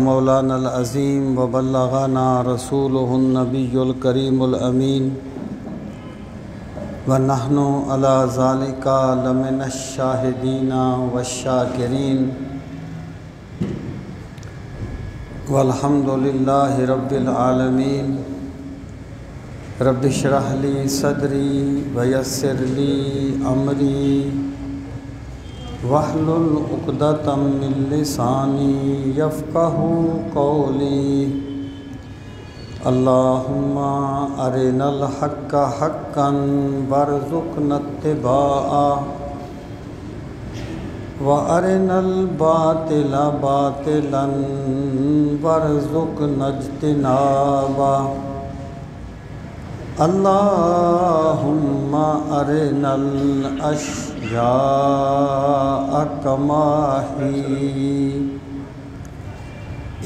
مولانا العظیم وبلغنا رسوله النبی الکریم الامین ونحن علی ذالک لمن الشاہدین والشاکرین والحمد للہ رب العالمین رب اشرح لی صدری ویسر لی امری واحلل عقدۃ من لسانی یفقہوا قولی اللہم ارنا الحق حقا وارزقنا اتباعہ وارنا الباطل باطلا وارزقنا اجتنابہ اللہم ارنا الاشیاء کما ہی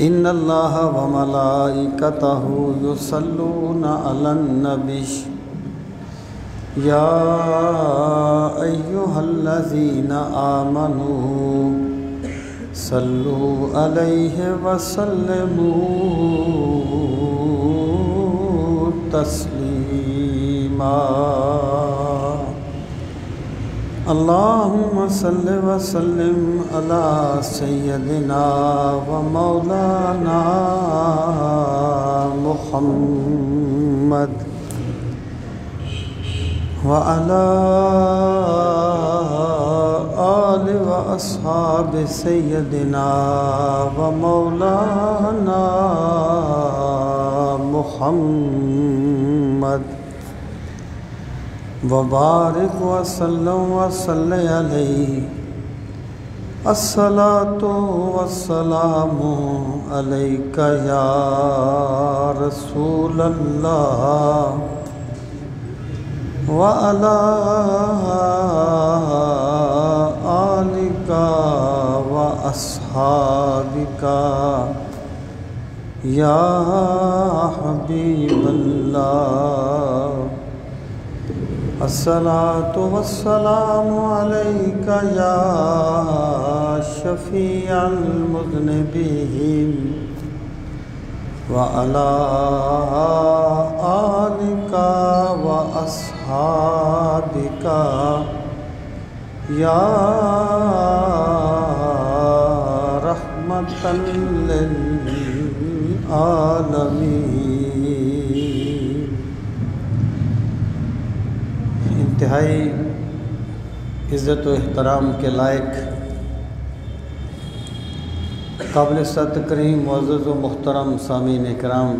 ان اللہ وملائکتہ یصلون علی النبی یا ایہا الذین آمنوا صلوا علیہ وسلموا تسلیما اللہم صل وسلم علی سیدنا و مولانا محمد وعلی آل و اصحاب سیدنا و مولانا محمد وبارک وسلم وصلی علیہ الصلاۃ والسلام علیک یا رسول اللہ وعلی آلک واصحابک یا حبیب اللہ الصلاۃ والسلام علیک یا شفیع المذنبین وعلی آلک واصحابک یا رحمۃ للعالمین۔ انتہائی عزت و احترام کے لائق قابل تکریم معزز و محترم سامعین کرام،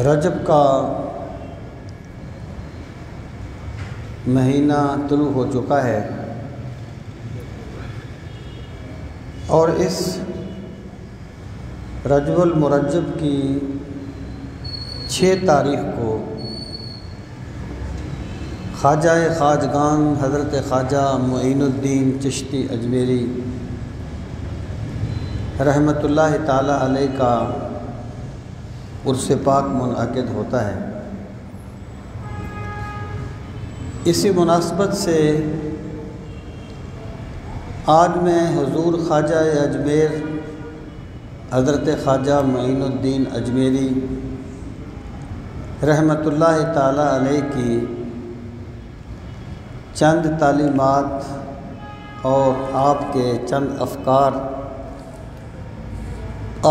رجب کا مہینہ طلوع ہو چکا ہے اور اس رجب المرجب کی 6 تاریخ کو خواجہ خواجگان حضرت خواجہ معین الدین چشتی اجمیری رحمۃ اللہ تعالی علیہ کا عرس پاک منعقد ہوتا ہے۔ اسی مناسبت سے آج میں حضور خواجہ اجمیر حضرت خواجہ معین الدین اجمیری رحمۃ اللہ تعالی علیہ کی چند تعلیمات اور آپ کے چند افکار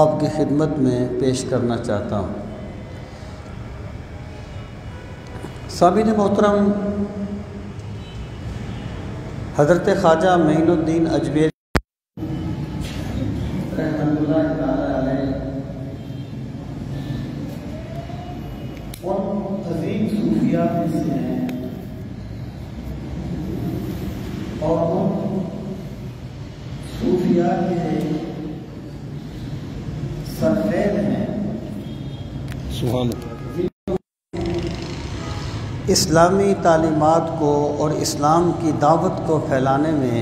آپ کی خدمت میں پیش کرنا چاہتا ہوں۔ سامعین محترم، حضرت خواجہ معین الدین اجمیری رحمۃ اللہ تعالی علیہ عظیم صوفیاء میں سے ہیں اور ان صوفیاء کے سرخیر ہیں۔ سبحان اللہ۔ اسلامی تعلیمات کو اور اسلام کی دعوت کو پھیلانے میں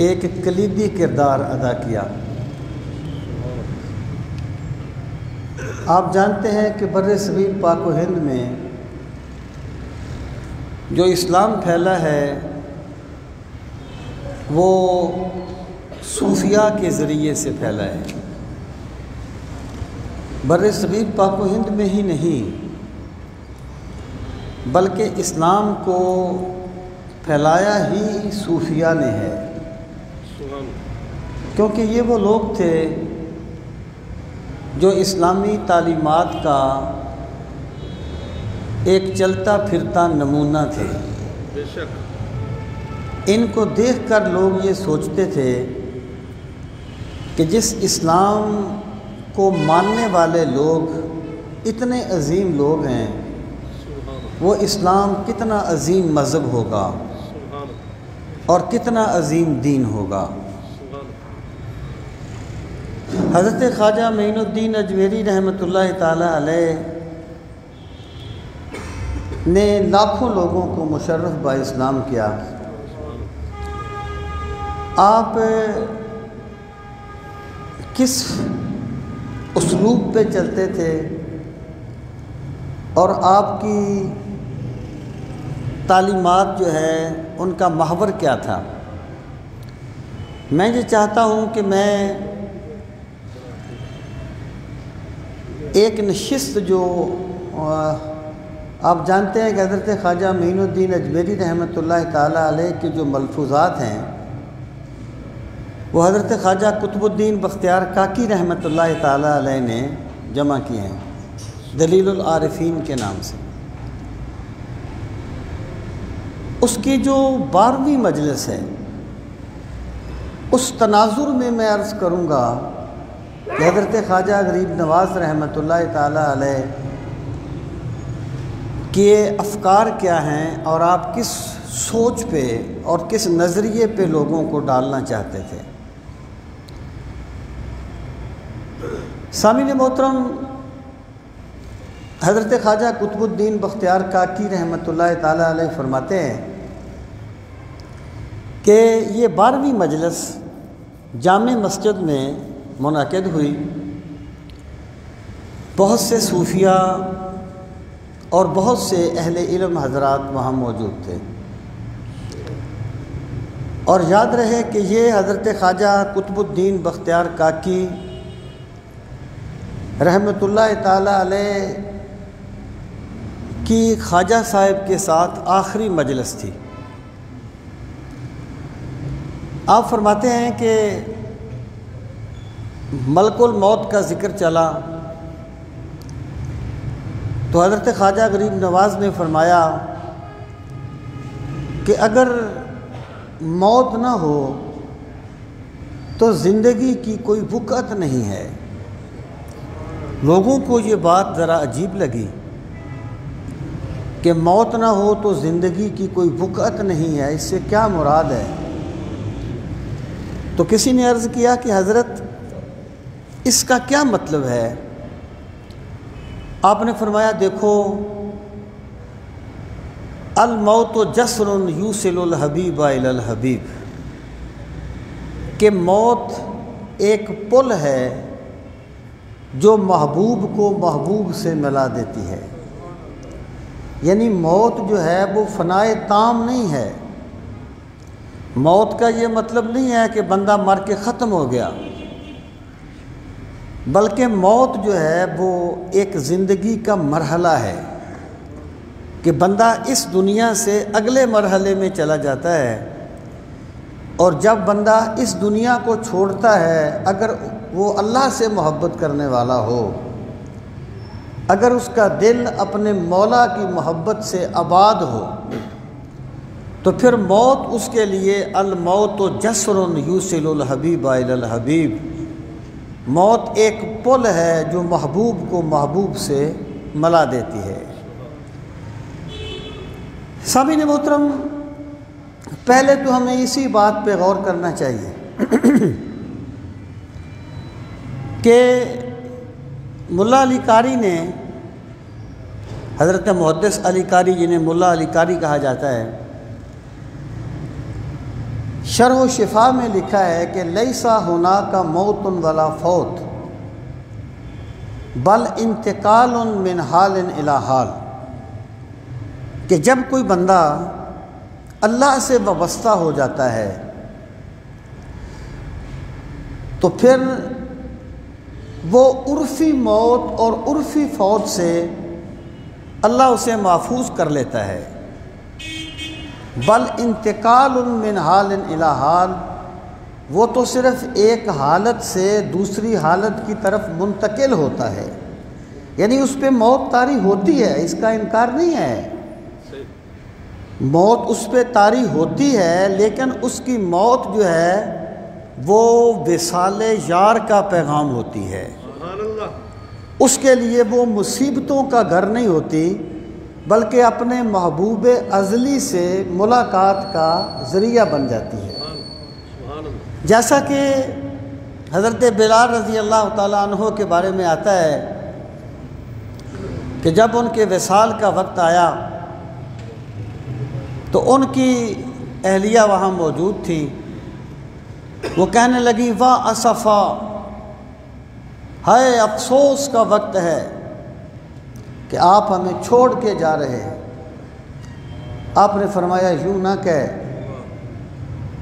ایک کلیدی کردار ادا کیا۔ آپ جانتے ہیں کہ بر صغیر پاک و ہند میں جو اسلام پھیلا ہے وہ صوفیاء کے ذریعے سے پھیلا ہے۔ بر صغیر پاک و ہند میں ہی نہیں بلکہ اسلام کو پھیلایا ہی صوفیاء نے ہے، کیونکہ یہ وہ لوگ تھے جو اسلامی تعلیمات کا ایک چلتا پھرتا نمونہ تھے۔ بے شک ان کو دیکھ کر لوگ یہ سوچتے تھے کہ جس اسلام کو ماننے والے لوگ اتنے عظیم لوگ ہیں، وہ اسلام کتنا عظیم مذہب ہوگا اور کتنا عظیم دین ہوگا۔ حضرت خواجہ معین الدین اجمیری رحمۃ اللہ تعالی علیہ نے لاکھوں لوگوں کو مشرف با اسلام کیا۔ آپ کس اسلوب پہ چلتے تھے اور آپ کی تعلیمات جو ہے ان کا محور کیا تھا؟ میں یہ چاہتا ہوں کہ میں ایک نشست جو آپ جانتے ہیں کہ حضرت خواجہ معین الدین اجمیری رحمۃ اللہ تعالی علیہ کے جو ملفوظات ہیں وہ حضرت خواجہ قطب الدین بختیار کاکی رحمۃ اللہ تعالی علیہ نے جمع کیے ہیں دلیل العارفین کے نام سے۔ اس کی جو 12ویں مجلس ہے اس تناظر میں عرض کروں گا کہ حضرت خواجہ غریب نواز رحمۃ اللہ تعالی علیہ کے افکار کیا ہیں اور آپ کس سوچ پہ اور کس نظریے پہ لوگوں کو ڈالنا چاہتے تھے۔ سامعین محترم، حضرت خواجہ قطب الدین بختیار کاکی رحمۃ اللہ تعالی علیہ فرماتے ہیں کہ یہ 12ویں مجلس جامع مسجد میں منعقد ہوئی۔ بہت سے صوفیاء اور بہت سے اہل علم حضرات وہاں موجود تھے، اور یاد رہے کہ یہ حضرت خواجہ قطب الدین بختیار کاکی رحمۃ اللہ تعالی علیہ کی خواجہ صاحب کے ساتھ آخری مجلس تھی۔ آپ فرماتے ہیں کہ ملک الموت کا ذکر چلا تو حضرت خواجہ غریب نواز نے فرمایا کہ اگر موت نہ ہو تو زندگی کی کوئی وقعت نہیں ہے۔ لوگوں کو یہ بات ذرا عجیب لگی کہ موت نہ ہو تو زندگی کی کوئی وقعت نہیں ہے، اس سے کیا مراد ہے؟ تو کسی نے عرض کیا کہ حضرت اس کا کیا مطلب ہے؟ آپ نے فرمایا دیکھو، الموت جسر یوصل الحبیب الی الحبیب، کہ موت ایک پل ہے جو محبوب کو محبوب سے ملا دیتی ہے۔ یعنی موت جو ہے وہ فنائے تام نہیں ہے۔ موت کا یہ مطلب نہیں ہے کہ بندہ مر کے ختم ہو گیا، بلکہ موت جو ہے وہ ایک زندگی کا مرحلہ ہے کہ بندہ اس دنیا سے اگلے مرحلے میں چلا جاتا ہے، اور جب بندہ اس دنیا کو چھوڑتا ہے، اگر وہ اللہ سے محبت کرنے والا ہو، اگر اس کا دل اپنے مولا کی محبت سے آباد ہو، تو پھر موت اس کے لیے الموت جسر یوصل الحبیب الی الحبیب، موت ایک پل ہے جو محبوب کو محبوب سے ملا دیتی ہے۔ سامعین محترم، پہلے تو ہمیں اسی بات پہ غور کرنا چاہیے کہ ملا علی قاری نے، حضرت محدث علی قاری جنہیں ملا علی قاری کہا جاتا ہے، شرح و شفا میں لکھا ہے کہ لیسا ہناک موت ولا فوت بل انتقال من حال الی حال، کہ جب کوئی بندہ اللہ سے وابستہ ہو جاتا ہے تو پھر وہ عرفی موت اور عرفی فوت سے اللہ اسے محفوظ کر لیتا ہے۔ بل انتقال من حال الی حال، وہ تو صرف ایک حالت سے دوسری حالت کی طرف منتقل ہوتا ہے، یعنی اس پہ موت طاری ہوتی ہے، اس کا انکار نہیں ہے، موت اس پہ طاری ہوتی ہے، لیکن اس کی موت جو ہے وہ وصال یار کا پیغام ہوتی ہے، اس کے لیے وہ مصیبتوں کا گھر نہیں ہوتی، بلکہ اپنے محبوب ازلی سے ملاقات کا ذریعہ بن جاتی ہے۔ جیسا کہ حضرت بلال رضی اللہ تعالیٰ عنہ کے بارے میں آتا ہے کہ جب ان کے وصال کا وقت آیا تو ان کی اہلیہ وہاں موجود تھی، وہ کہنے لگی واہ اسفا، ہائے افسوس کا وقت ہے کہ آپ ہمیں چھوڑ کے جا رہے ہیں۔ آپ نے فرمایا یوں نہ کہہ،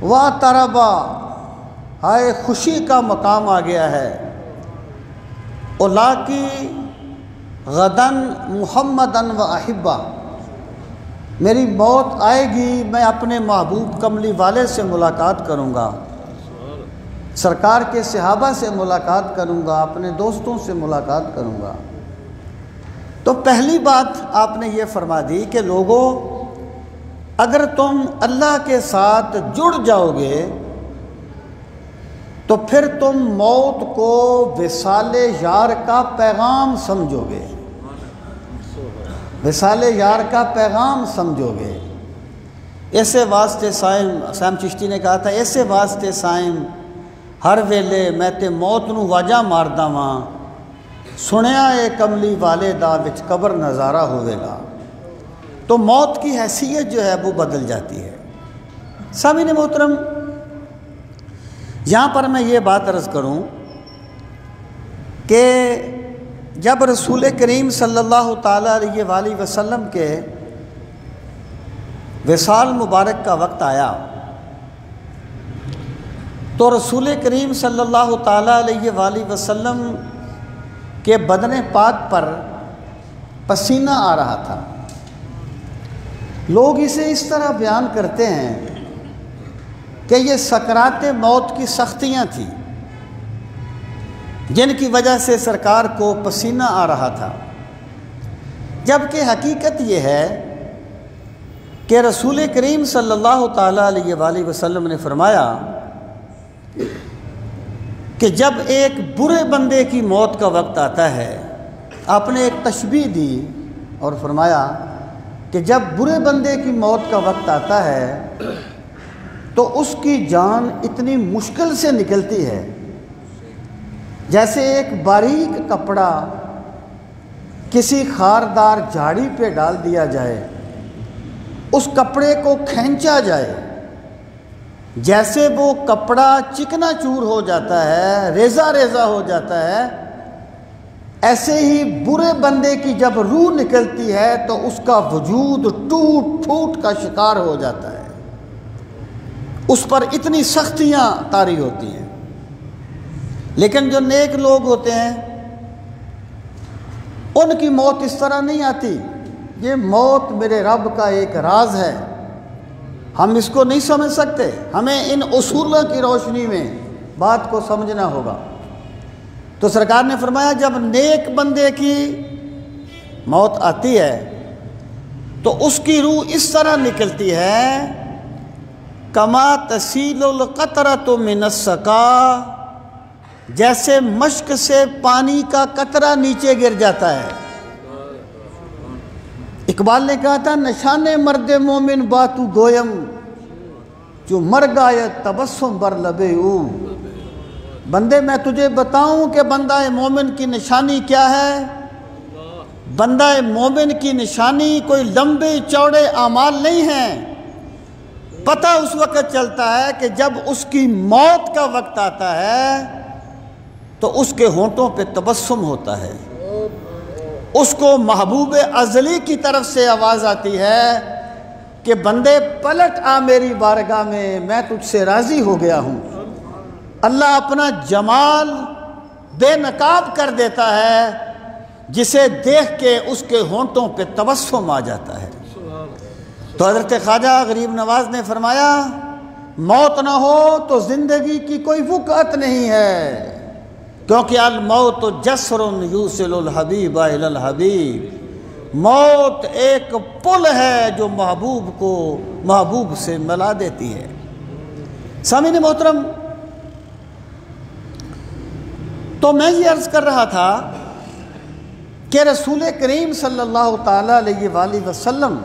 واہ تربا، ہائے خوشی کا مقام آ گیا ہے، اولاکی غدن محمدن و احبہ، میری موت آئے گی، میں اپنے محبوب کملی والے سے ملاقات کروں گا، سرکار کے صحابہ سے ملاقات کروں گا، اپنے دوستوں سے ملاقات کروں گا۔ تو پہلی بات آپ نے یہ فرما دی کہ لوگوں، اگر تم اللہ کے ساتھ جڑ جاؤ گے تو پھر تم موت کو وصال یار کا پیغام سمجھو گے، وصال یار کا پیغام سمجھو گے۔ ایسے واسطے سائم چشتی نے کہا تھا، ایسے واسطے سائم ہر ویلے میں تے موت نو واجہ ماردا واں، سنیا اے کملی والے دا وچ قبر نظارہ ہوئے گا۔ تو موت کی حیثیت جو ہے وہ بدل جاتی ہے۔ سامعین محترم، یہاں پر میں یہ بات عرض کروں کہ جب رسول کریم صلی اللہ تعالیٰ علیہ وآلہ وسلم کے وصال مبارک کا وقت آیا تو رسول کریم صلی اللہ تعالیٰ علیہ وآلہ وسلم کے بدن پاک پر پسینہ آ رہا تھا۔ لوگ اسے اس طرح بیان کرتے ہیں کہ یہ سکرات موت کی سختیاں تھیں جن کی وجہ سے سرکار کو پسینہ آ رہا تھا، جبکہ حقیقت یہ ہے کہ رسول کریم صلی اللہ تعالیٰ علیہ وآلہ وسلم نے فرمایا کہ جب ایک برے بندے کی موت کا وقت آتا ہے، آپ نے ایک تشبیہ دی اور فرمایا کہ جب برے بندے کی موت کا وقت آتا ہے تو اس کی جان اتنی مشکل سے نکلتی ہے جیسے ایک باریک کپڑا کسی خاردار جھاڑی پہ ڈال دیا جائے، اس کپڑے کو کھینچا جائے، جیسے وہ کپڑا چکنا چور ہو جاتا ہے، ریزہ ریزہ ہو جاتا ہے، ایسے ہی برے بندے کی جب روح نکلتی ہے تو اس کا وجود ٹوٹ پھوٹ کا شکار ہو جاتا ہے، اس پر اتنی سختیاں طاری ہوتی ہیں۔ لیکن جو نیک لوگ ہوتے ہیں ان کی موت اس طرح نہیں آتی۔ یہ موت میرے رب کا ایک راز ہے، ہم اس کو نہیں سمجھ سکتے، ہمیں ان اصولوں کی روشنی میں بات کو سمجھنا ہوگا۔ تو سرکار نے فرمایا جب نیک بندے کی موت آتی ہے تو اس کی روح اس طرح نکلتی ہے کما تسیل القطرۃ من السقا، جیسے مشک سے پانی کا قطرہ نیچے گر جاتا ہے۔ اقبال نے کہا تھا نشان مرد مومن باتو گویم جو مر گایت تبسم بر لبے او، بندے میں تجھے بتاؤں کہ بندہ مومن کی نشانی کیا ہے؟ بندہ مومن کی نشانی کوئی لمبے چوڑے اعمال نہیں ہیں، پتہ اس وقت چلتا ہے کہ جب اس کی موت کا وقت آتا ہے تو اس کے ہونٹوں پہ تبسم ہوتا ہے، اس کو محبوب ازلی کی طرف سے آواز آتی ہے کہ بندے پلٹ آ میری بارگاہ میں تجھ سے راضی ہو گیا ہوں۔ اللہ اپنا جمال بے نقاب کر دیتا ہے، جسے دیکھ کے اس کے ہونٹوں پہ تبسم آ جاتا ہے۔ تو حضرت خواجہ غریب نواز نے فرمایا موت نہ ہو تو زندگی کی کوئی وقعت نہیں ہے، کیونکہ الموت جسر یوصل الحبیب الی الحبیب، موت ایک پل ہے جو محبوب کو محبوب سے ملا دیتی ہے۔ سامعین محترم، تو میں یہ عرض کر رہا تھا کہ رسول کریم صلی اللہ تعالیٰ علیہ وآلہ وسلم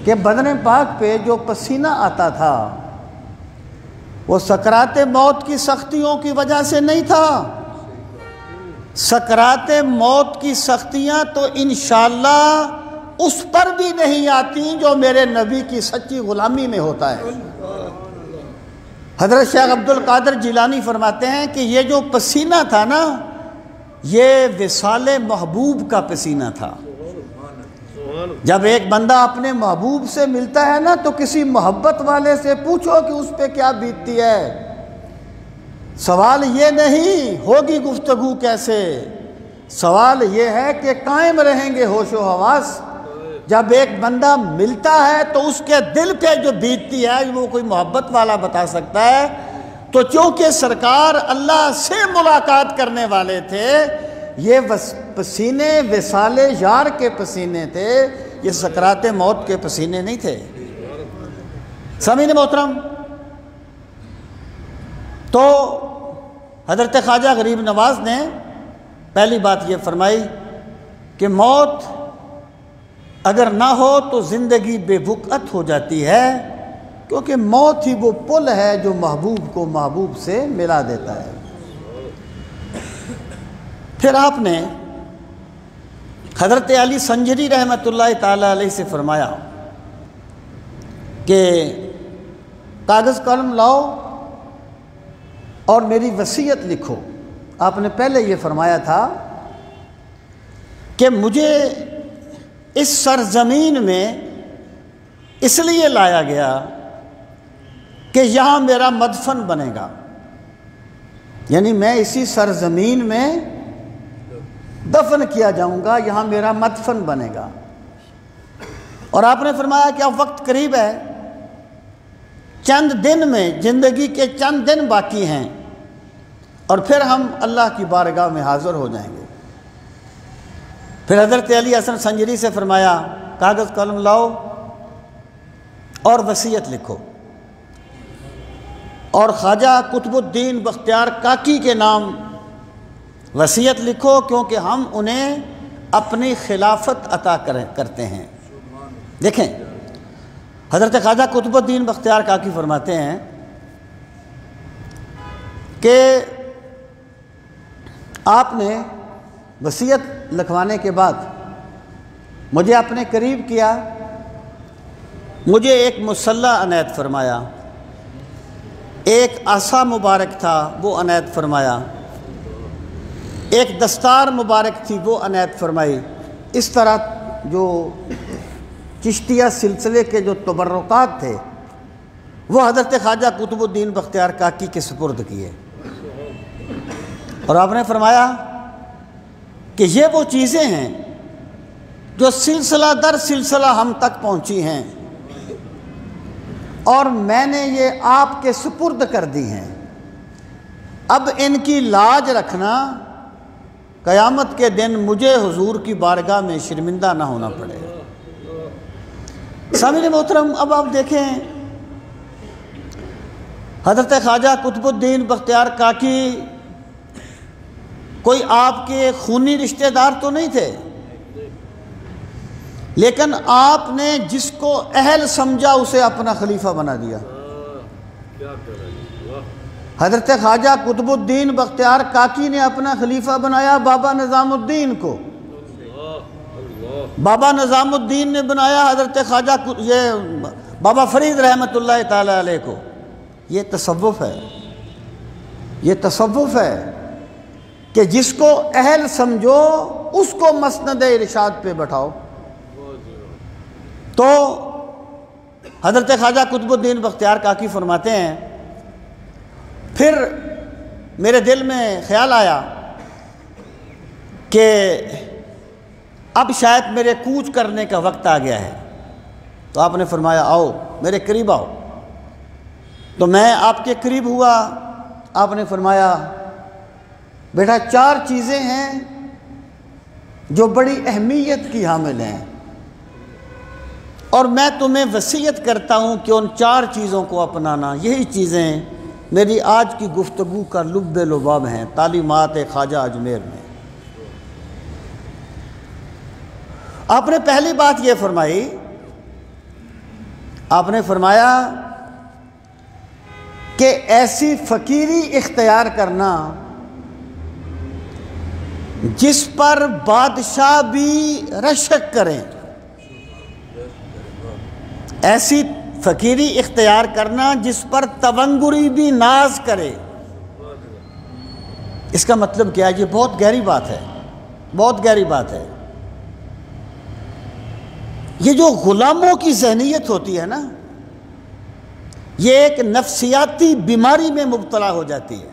کہ بدن پاک پہ جو پسینہ آتا تھا وہ سکرات موت کی سختیوں کی وجہ سے نہیں تھا۔ سکرات موت کی سختیاں تو انشاءاللہ اس پر بھی نہیں آتی جو میرے نبی کی سچی غلامی میں ہوتا ہے۔ حضرت شیخ عبد القادر جیلانی فرماتے ہیں کہ یہ جو پسینہ تھا نا، یہ وصال محبوب کا پسینہ تھا۔ جب ایک بندہ اپنے محبوب سے ملتا ہے نا تو کسی محبت والے سے پوچھو کہ اس پہ کیا بیتتی ہے۔ سوال یہ نہیں ہوگی گفتگو کیسے، سوال یہ ہے کہ قائم رہیں گے ہوش و حواس۔ جب ایک بندہ ملتا ہے تو اس کے دل پہ جو بیتتی ہے وہ کوئی محبت والا بتا سکتا ہے۔ تو چونکہ سرکار اللہ سے ملاقات کرنے والے تھے، یہ پسینے وصال یار کے پسینے تھے، یہ سکرات موت کے پسینے نہیں تھے۔ سامعین محترم، تو حضرت خواجہ غریب نواز نے پہلی بات یہ فرمائی کہ موت اگر نہ ہو تو زندگی بے وقعت ہو جاتی ہے، کیونکہ موت ہی وہ پل ہے جو محبوب کو محبوب سے ملا دیتا ہے۔ پھر آپ نے حضرت علی سنجری رحمۃ اللہ تعالیٰ علیہ سے فرمایا کہ کاغذ قلم لاؤ اور میری وصیت لکھو۔ آپ نے پہلے یہ فرمایا تھا کہ مجھے اس سرزمین میں اس لیے لایا گیا کہ یہاں میرا مدفن بنے گا، یعنی میں اسی سرزمین میں دفن کیا جاؤں گا، یہاں میرا مدفن بنے گا۔ اور آپ نے فرمایا کہ اب وقت قریب ہے، چند دن میں، زندگی کے چند دن باقی ہیں اور پھر ہم اللہ کی بارگاہ میں حاضر ہو جائیں گے۔ پھر حضرت علی حسن سنجری سے فرمایا کاغذ قلم لاؤ اور وصیت لکھو، اور خواجہ قطب الدین بختیار کاکی کے نام وصیت لکھو، کیونکہ ہم انہیں اپنی خلافت عطا کرتے ہیں۔ دیکھیں، حضرت خواجہ قطب الدین بختیار کاکی فرماتے ہیں کہ آپ نے وصیت لکھوانے کے بعد مجھے اپنے قریب کیا، مجھے ایک مسلح عنایت فرمایا، ایک عصا مبارک تھا وہ عنایت فرمایا، ایک دستار مبارک تھی وہ عنایت فرمائی۔ اس طرح جو چشتیہ سلسلے کے جو تبرکات تھے وہ حضرت خواجہ قطب الدین بختیار کاکی کے سپرد کیے، اور آپ نے فرمایا کہ یہ وہ چیزیں ہیں جو سلسلہ در سلسلہ ہم تک پہنچی ہیں اور میں نے یہ آپ کے سپرد کر دی ہیں۔ اب ان کی لاج رکھنا، قیامت کے دن مجھے حضور کی بارگاہ میں شرمندہ نہ ہونا پڑے۔ سامعین محترم، اب آپ دیکھیں حضرت خواجہ قطب الدین بختیار کاکی کوئی آپ کے خونی رشتہ دار تو نہیں تھے، لیکن آپ نے جس کو اہل سمجھا اسے اپنا خلیفہ بنا دیا۔ حضرت خواجہ قطب الدین بختیار کاکی نے اپنا خلیفہ بنایا بابا نظام الدین کو، بابا نظام الدین نے بنایا حضرت خواجہ بابا فرید رحمۃ اللہ تعالی علیہ کو۔ یہ تصوف ہے، یہ تصوف ہے کہ جس کو اہل سمجھو اس کو مسند ارشاد پہ بٹھاؤ۔ تو حضرت خواجہ قطب الدین بختیار کاکی فرماتے ہیں پھر میرے دل میں خیال آیا کہ اب شاید میرے کوچ کرنے کا وقت آ گیا ہے، تو آپ نے فرمایا آؤ میرے قریب آؤ۔ تو میں آپ کے قریب ہوا۔ آپ نے فرمایا بیٹا 4 چیزیں ہیں جو بڑی اہمیت کی حامل ہیں، اور میں تمہیں وصیت کرتا ہوں کہ ان 4 چیزوں کو اپنانا۔ یہی چیزیں میری آج کی گفتگو کا لب لباب ہیں، تعلیمات خواجہ اجمیر میں۔ آپ نے پہلی بات یہ فرمائی، آپ نے فرمایا کہ ایسی فقیری اختیار کرنا جس پر بادشاہ بھی رشک کریں، ایسی فقیری اختیار کرنا جس پر تونگری بھی ناز کرے۔ اس کا مطلب کیا ہے؟ یہ بہت گہری بات ہے، بہت گہری بات ہے۔ یہ جو غلاموں کی ذہنیت ہوتی ہے نا، یہ ایک نفسیاتی بیماری میں مبتلا ہو جاتی ہے۔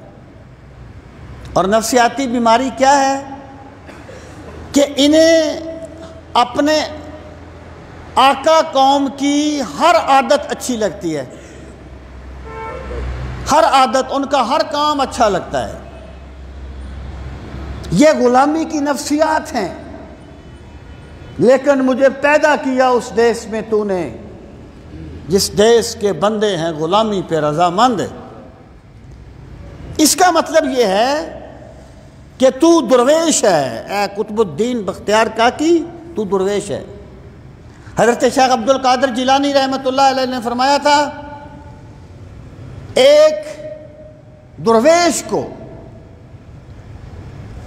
اور نفسیاتی بیماری کیا ہے کہ انہیں اپنے آقا قوم کی ہر عادت اچھی لگتی ہے، ہر عادت، ان کا ہر کام اچھا لگتا ہے۔ یہ غلامی کی نفسیات ہیں۔ لیکن مجھے پیدا کیا اس دیس میں تو نے جس دیس کے بندے ہیں غلامی پہ رضامند۔ اس کا مطلب یہ ہے کہ تو درویش ہے، اے قطب الدین بختیار کاکی، تو درویش ہے۔ حضرت شیخ عبد القادر جیلانی رحمۃ اللہ علیہ نے فرمایا تھا، ایک درویش کو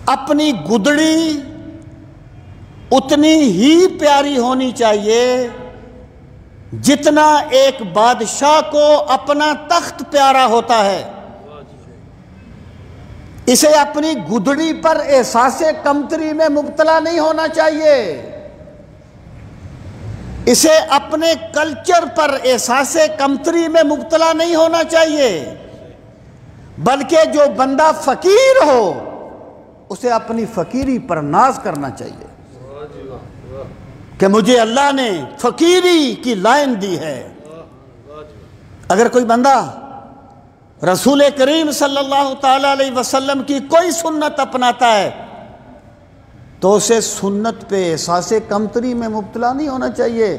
اپنی گدڑی اتنی ہی پیاری ہونی چاہیے جتنا ایک بادشاہ کو اپنا تخت پیارا ہوتا ہے۔ اسے اپنی گدڑی پر احساس کمتری میں مبتلا نہیں ہونا چاہیے، اسے اپنے کلچر پر احساس کمتری میں مبتلا نہیں ہونا چاہیے، بلکہ جو بندہ فقیر ہو اسے اپنی فقیری پر ناز کرنا چاہیے کہ مجھے اللہ نے فقیری کی لائن دی ہے۔ اگر کوئی بندہ رسول کریم صلی اللہ تعالی علیہ وسلم کی کوئی سنت اپناتا ہے تو اسے سنت پہ احساس کمتری میں مبتلا نہیں ہونا چاہیے،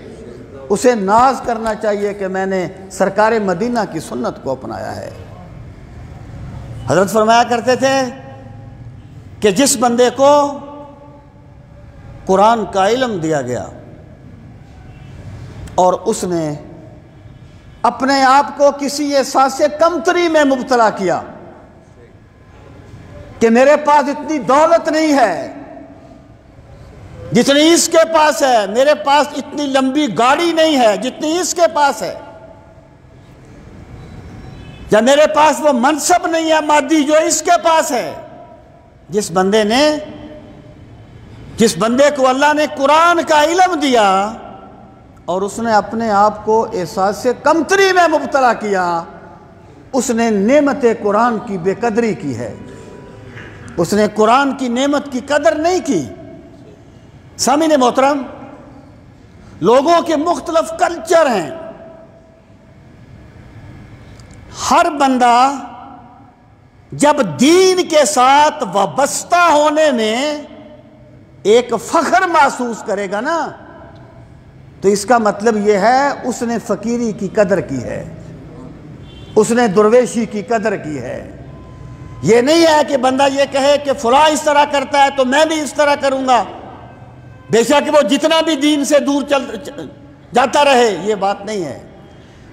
اسے ناز کرنا چاہیے کہ میں نے سرکار مدینہ کی سنت کو اپنایا ہے۔ حضرت فرمایا کرتے تھے کہ جس بندے کو قرآن کا علم دیا گیا اور اس نے اپنے آپ کو کسی احساس کمتری میں مبتلا کیا کہ میرے پاس اتنی دولت نہیں ہے جتنی اس کے پاس ہے، میرے پاس اتنی لمبی گاڑی نہیں ہے جتنی اس کے پاس ہے، یا میرے پاس وہ منصب نہیں ہے مادی جو اس کے پاس ہے۔ جس بندے کو اللہ نے قرآن کا علم دیا اور اس نے اپنے آپ کو احساس کمتری میں مبتلا کیا، اس نے نعمت قرآن کی بے قدری کی ہے، اس نے قرآن کی نعمت کی قدر نہیں کی۔ سامعین محترم، لوگوں کے مختلف کلچر ہیں، ہر بندہ جب دین کے ساتھ وابستہ ہونے میں ایک فخر محسوس کرے گا نا، تو اس کا مطلب یہ ہے اس نے فقیری کی قدر کی ہے، اس نے درویشی کی قدر کی ہے۔ یہ نہیں ہے کہ بندہ یہ کہے کہ فلاں اس طرح کرتا ہے تو میں بھی اس طرح کروں گا، بے شک وہ جتنا بھی دین سے دور جاتا رہے، یہ بات نہیں ہے۔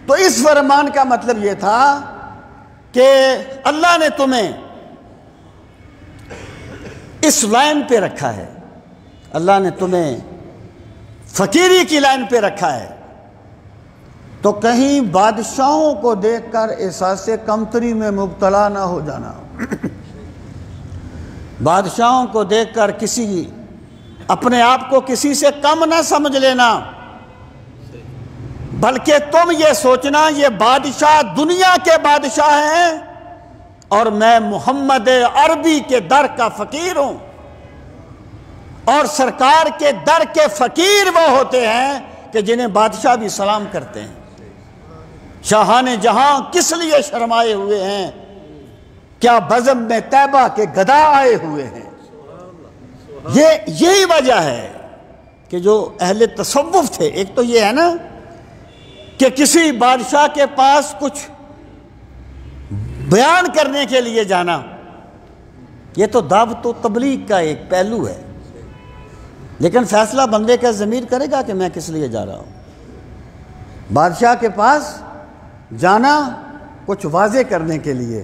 تو اس فرمان کا مطلب یہ تھا کہ اللہ نے تمہیں اس لائن پہ رکھا ہے، اللہ نے تمہیں فقیری کی لائن پہ رکھا ہے، تو کہیں بادشاہوں کو دیکھ کر احساس کمتری میں مبتلا نہ ہو جانا، بادشاہوں کو دیکھ کر اپنے آپ کو کسی سے کم نہ سمجھ لینا، بلکہ تم یہ سوچنا یہ بادشاہ دنیا کے بادشاہ ہیں اور میں محمد عربی کے در کا فقیر ہوں، اور سرکار کے در کے فقیر وہ ہوتے ہیں کہ جنہیں بادشاہ بھی سلام کرتے ہیں۔ شاہان جہاں کس لیے شرمائے ہوئے ہیں؟ کیا بزم میں طیبہ کے گدا آئے ہوئے ہیں؟ یہی وجہ ہے کہ جو اہل تصوف تھے، ایک تو یہ ہے نا کہ کسی بادشاہ کے پاس کچھ بیان کرنے کے لیے جانا، یہ تو دعوت و تبلیغ کا ایک پہلو ہے، لیکن فیصلہ بندے کا ضمیر کرے گا کہ میں کس لیے جا رہا ہوں۔ بادشاہ کے پاس جانا کچھ واضح کرنے کے لیے،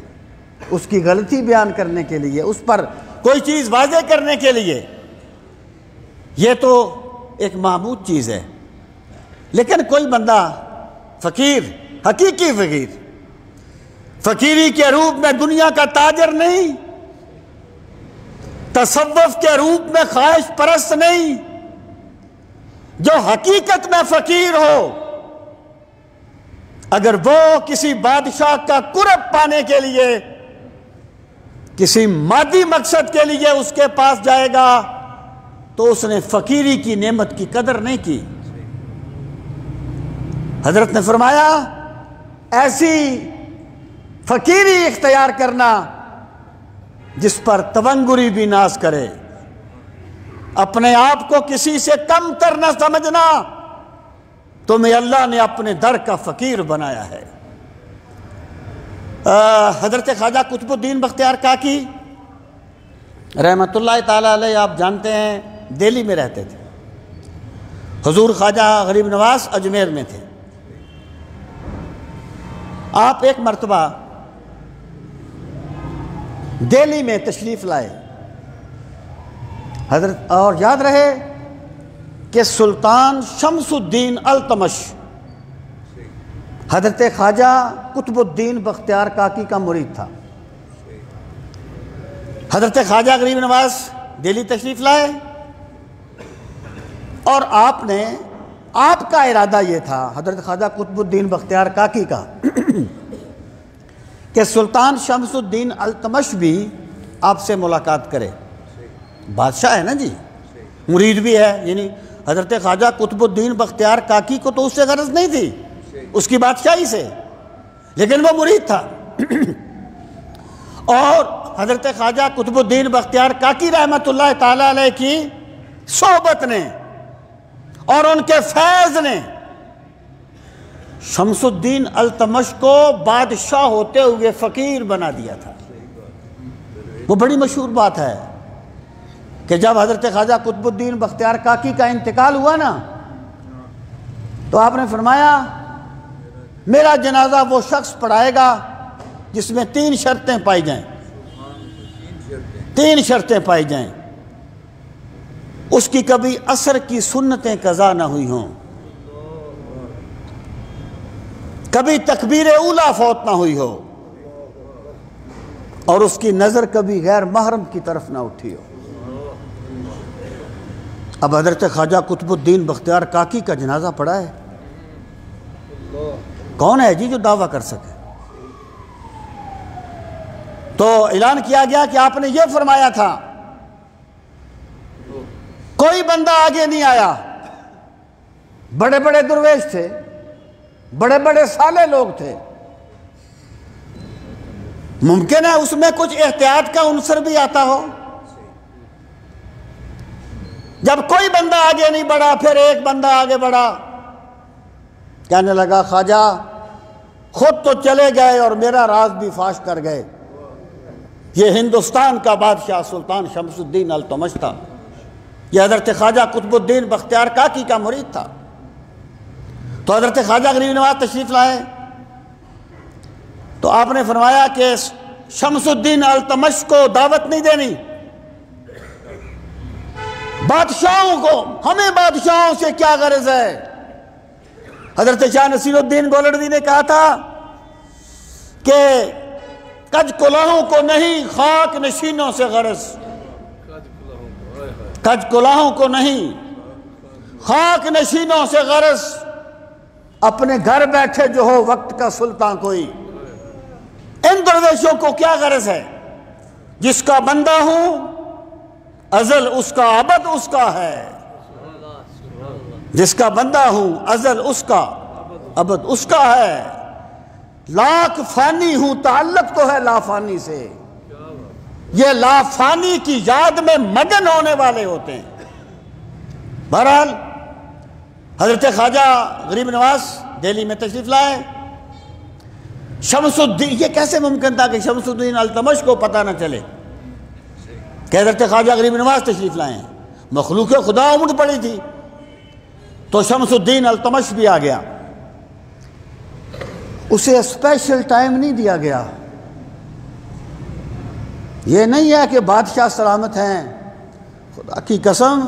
اس کی غلطی بیان کرنے کے لیے، اس پر کوئی چیز واضح کرنے کے لیے، یہ تو ایک معمول چیز ہے۔ لیکن کوئی بندہ فقیر، حقیقی فقیر، فقیری کے روپ میں دنیا کا تاجر نہیں، تصوف کے روپ میں خواہش پرست نہیں، جو حقیقت میں فقیر ہو، اگر وہ کسی بادشاہ کا قرب پانے کے لیے، کسی مادی مقصد کے لیے اس کے پاس جائے گا تو اس نے فقیری کی نعمت کی قدر نہیں کی۔ حضرت نے فرمایا ایسی فقیری اختیار کرنا جس پر تونگری بھی ناز کرے، اپنے آپ کو کسی سے کم تر نہ سمجھنا، تمہیں اللہ نے اپنے در کا فقیر بنایا ہے۔ حضرت خواجہ قطب الدین بختیار کاکی رحمۃ اللہ تعالیٰ علیہ، آپ جانتے ہیں دہلی میں رہتے تھے، حضور خواجہ غریب نواز اجمیر میں تھے۔ آپ ایک مرتبہ دہلی میں تشریف لائے حضرت، اور یاد رہے کہ سلطان شمس الدین التمش حضرت خواجہ قطب الدین بختیار کاکی کا مرید تھا۔ حضرت خواجہ غریب نواز دہلی تشریف لائے، اور آپ کا ارادہ یہ تھا، حضرت خواجہ قطب الدین بختیار کاکی کا، کہ سلطان شمس الدین التمش بھی آپ سے ملاقات کرے۔ بادشاہ ہے نا جی، مرید بھی ہے، یعنی حضرت خواجہ قطب الدین بختیار کاکی کو تو اس سے غرض نہیں تھی، اس کی بادشاہی سے، لیکن وہ مرید تھا۔ اور حضرت خواجہ قطب الدین بختیار کاکی رحمۃ اللہ تعالیٰ علیہ کی صحبت نے اور ان کے فیض نے شمس الدین التمش کو بادشاہ ہوتے ہوئے فقیر بنا دیا تھا۔ وہ بڑی مشہور بات ہے کہ جب حضرت خواجہ قطب الدین بختیار کاکی کا انتقال ہوا نا، تو آپ نے فرمایا میرا جنازہ وہ شخص پڑھائے گا جس میں 3 شرطیں پائی جائیں، 3 شرطیں پائی جائیں، اس کی کبھی عصر کی سنتیں قضا نہ ہوئی ہوں، کبھی تکبیر اولیٰ فوت نہ ہوئی ہو، اور اس کی نظر کبھی غیر محرم کی طرف نہ اٹھی ہو۔ اب حضرت خواجہ قطب الدین بختیار کاکی کا جنازہ پڑھا ہے، کون ہے جی جو دعویٰ کر سکے؟ تو اعلان کیا گیا کہ آپ نے یہ فرمایا تھا، کوئی بندہ آگے نہیں آیا، بڑے بڑے درویش تھے، بڑے بڑے صالح لوگ تھے، ممکن ہے اس میں کچھ احتیاط کا عنصر بھی آتا ہو۔ جب کوئی بندہ آگے نہیں بڑھا، پھر ایک بندہ آگے بڑھا، کہنے لگا خواجہ خود تو چلے گئے اور میرا راز بھی فاش کر گئے، یہ ہندوستان کا بادشاہ سلطان شمس الدین التمش تھا، یہ حضرت خواجہ قطب الدین بختیار کاکی کا مرید تھا۔ تو حضرت خواجہ غریب نواز تشریف لائے، تو آپ نے فرمایا کہ شمس الدین التمش کو دعوت نہیں دینی، بادشاہوں کو، ہمیں بادشاہوں سے کیا غرض ہے؟ حضرت شاہ نصیر الدین گولڑوی نے کہا تھا کہ کج کلاہوں کو نہیں خاک نشینوں سے غرض، کج کلاہوں کو نہیں خاک نشینوں سے غرض، اپنے گھر بیٹھے جو ہو وقت کا سلطان کوئی، ان درویشوں کو کیا غرض ہے؟ جس کا بندہ ہوں ازل اس کا ابد اس کا ہے، جس کا بندہ ہوں ازل اس کا ابد اس کا ہے، لاکھ فانی ہوں تعلق تو ہے لا فانی سے، یہ لا فانی کی یاد میں مگن ہونے والے ہوتے ہیں۔ بہرحال حضرت خواجہ غریب نواز دہلی میں تشریف لائے۔ شمس الدین، یہ کیسے ممکن تھا کہ شمس الدین التمش کو پتہ نہ چلے کہ حضرت خواجہ غریب نواز تشریف لائے ہیں؟ مخلوق خدا امڑ پڑی تھی، تو شمس الدین التمش بھی آ گیا۔ اسے اسپیشل ٹائم نہیں دیا گیا، یہ نہیں ہے کہ بادشاہ سلامت ہیں، خدا کی قسم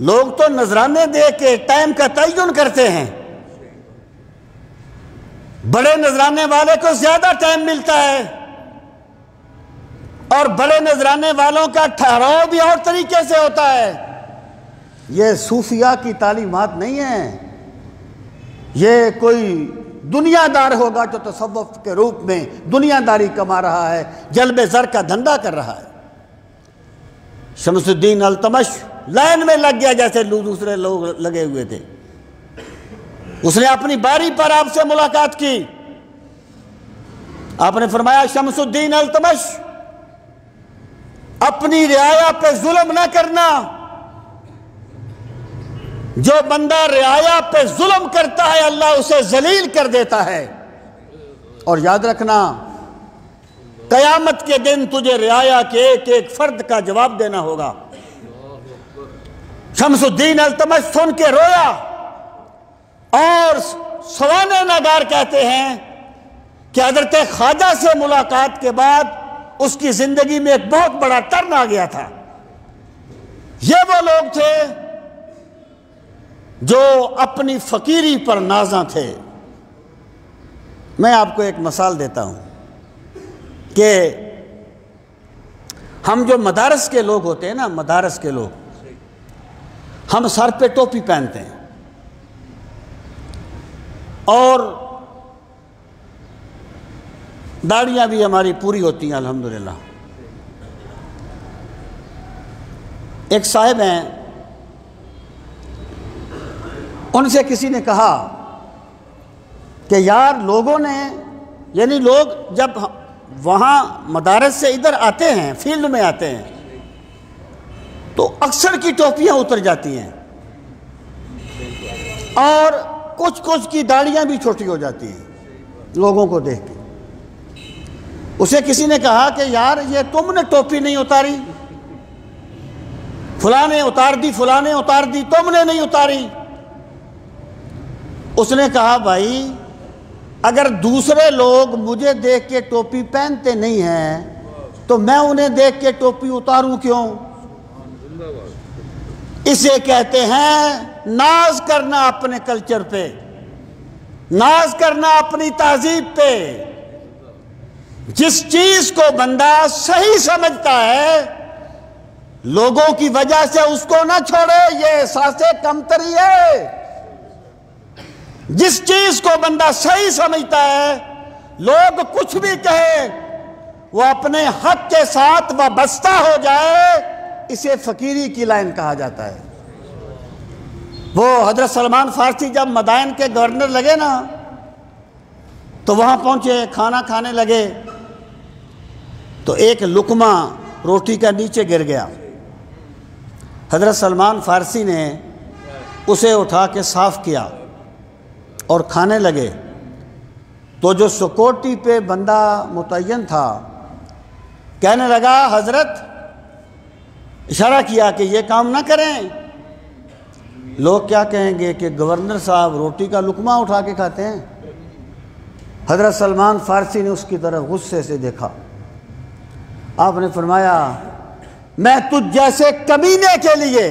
لوگ تو نذرانے دے کے ٹائم کا تعین کرتے ہیں، بڑے نذرانے والے کو زیادہ ٹائم ملتا ہے، اور بڑے نذرانے والوں کا ٹھہراؤ بھی اور طریقے سے ہوتا ہے۔ یہ صوفیاء کی تعلیمات نہیں ہیں، یہ کوئی دنیا دار ہوگا جو تصوف کے روپ میں دنیا داری کما رہا ہے، جلب زر کا دھندا کر رہا ہے۔ شمس الدین التمش لائن میں لگ گیا جیسے دوسرے لوگ لگے ہوئے تھے۔ اس نے اپنی باری پر آپ سے ملاقات کی، آپ نے فرمایا شمس الدین التمش اپنی رعایا پہ ظلم نہ کرنا، جو بندہ رعایا پہ ظلم کرتا ہے اللہ اسے ذلیل کر دیتا ہے، اور یاد رکھنا قیامت کے دن تجھے رعایا کے ایک ایک فرد کا جواب دینا ہوگا۔ شمس الدین التمش سن کے رویا، اور سوانے نگار کہتے ہیں کہ حضرت خواجہ سے ملاقات کے بعد اس کی زندگی میں ایک بہت بڑا ٹرن آ گیا تھا۔ یہ وہ لوگ تھے جو اپنی فقیری پر نازاں تھے۔ میں آپ کو ایک مثال دیتا ہوں کہ ہم جو مدارس کے لوگ ہوتے ہیں نا، مدارس کے لوگ، ہم سر پہ ٹوپی پہنتے ہیں اور داڑیاں بھی ہماری پوری ہوتی ہیں الحمدللہ۔ ایک صاحب ہیں، ان سے کسی نے کہا کہ یار لوگوں نے، یعنی لوگ جب وہاں مدارس سے ادھر آتے ہیں، فیلڈ میں آتے ہیں، تو اکثر کی ٹوپیاں اتر جاتی ہیں اور کچھ کی داڑیاں بھی چھوٹی ہو جاتی ہیں لوگوں کو دیکھ کے۔ اسے کسی نے کہا کہ یار یہ تم نے ٹوپی نہیں اتاری، فلاں نے اتار دی، فلاں نے اتار دی، تم نے نہیں اتاری۔ اس نے کہا بھائی اگر دوسرے لوگ مجھے دیکھ کے ٹوپی پہنتے نہیں ہیں تو میں انہیں دیکھ کے ٹوپی اتاروں کیوں؟ اسے کہتے ہیں ناز کرنا اپنے کلچر پہ، ناز کرنا اپنی تہذیب پہ۔ جس چیز کو بندہ صحیح سمجھتا ہے لوگوں کی وجہ سے اس کو نہ چھوڑے، یہ احساس کمتری ہے۔ جس چیز کو بندہ صحیح سمجھتا ہے لوگ کچھ بھی کہے وہ اپنے حق کے ساتھ وابستہ ہو جائے، اسے فقیری کی لائن کہا جاتا ہے۔ وہ حضرت سلمان فارسی جب مدائن کے گورنر لگے نا تو وہاں پہنچے، کھانا کھانے لگے تو ایک لقمہ روٹی کا نیچے گر گیا۔ حضرت سلمان فارسی نے اسے اٹھا کے صاف کیا اور کھانے لگے، تو جو سکورٹی پہ بندہ متعین تھا کہنے لگا حضرت، اشارہ کیا کہ یہ کام نہ کریں۔ لوگ کیا کہیں گے کہ گورنر صاحب روٹی کا لقمہ اٹھا کے کھاتے ہیں۔ حضرت سلمان فارسی نے اس کی طرف غصے سے دیکھا، آپ نے فرمایا میں تجھ جیسے کمینے کے لیے